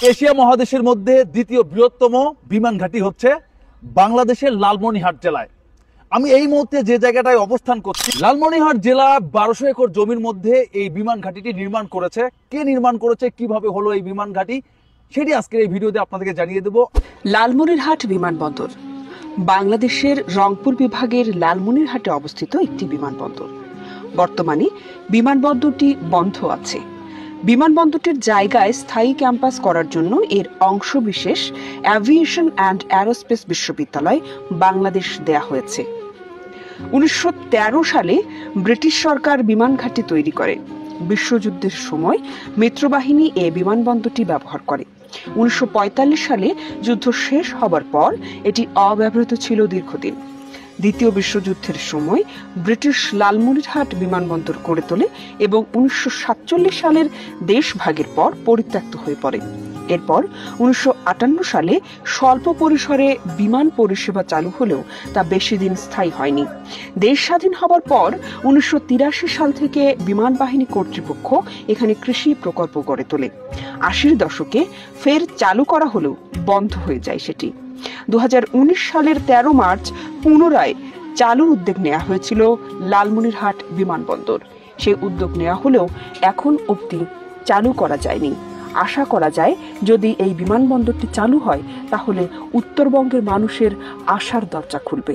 Asia মহাদেশের মধ্যে দ্বিতীয় বৃহত্তম বিমান ঘাঁটি হচ্ছে বাংলাদেশের লালমনিরহাট জেলায়। আমি এই মুহূর্তে যে জায়গাটায় অবস্থান করছি, লালমনিরহাট জেলা 1200 একর জমির মধ্যে এই বিমান ঘাঁটিটি নির্মাণ করেছে। কে নির্মাণ করেছে, কিভাবে হলো এই বিমান ঘাঁটি, সেটি আজকের এই ভিডিওতে আপনাদেরকে জানিয়ে দেব। লালমনিরহাট বিমানবন্দর বাংলাদেশের রংপুর বিভাগের লালমনিরহাটে অবস্থিত একটি বিমানবন্দর। বর্তমানে বিমানবন্দরটি বন্ধ আছে। বিমানবন্দরটির জায়গায় স্থায়ী ক্যাম্পাস করার জন্য এর অংশবিশেষ অ্যাভিয়েশন অ্যান্ড অ্যারোস্পেস বিশ্ববিদ্যালয় বাংলাদেশ দেয়া হয়েছে। 1913 সালে ব্রিটিশ সরকার বিমান ঘাঁটি তৈরি করে। বিশ্বযুদ্ধের সময় মিত্রবাহিনী এ বিমানবন্দরটি ব্যবহার করে। 1945 সালে যুদ্ধ শেষ হবার পর এটি অব্যবহৃত ছিল দীর্ঘদিন। দ্বিতীয় বিশ্বযুদ্ধের সময় ব্রিটিশ লালমনিরহাট বিমানবন্দর গড়ে তোলে এবং 1947 সালের দেশভাগের পর পরিত্যক্ত হয়ে পড়ে। এরপর 1958 সালে স্বল্প পরিসরে বিমান পরিষেবা চালু হলেও তা বেশি দিন স্থায়ী হয়নি। দেশ স্বাধীন হবার পর 1983 সাল থেকে বিমান বাহিনী কর্তৃপক্ষ এখানে কৃষি প্রকল্প গড়ে তোলে। 80-র দশকে ফের চালু করা হলেও বন্ধ হয়ে যায় সেটি। 2019 সালের 13 মার্চ পুনরায় চালুর উদ্যোগ নেওয়া হয়েছিল লালমনিরহাট বিমানবন্দর। সেই উদ্যোগ নেওয়া হলেও এখন অবধি চালু করা যায়নি। আশা করা যায় যদি এই বিমানবন্দরটি চালু হয় তাহলে উত্তরবঙ্গের মানুষের আশার দরজা খুলবে।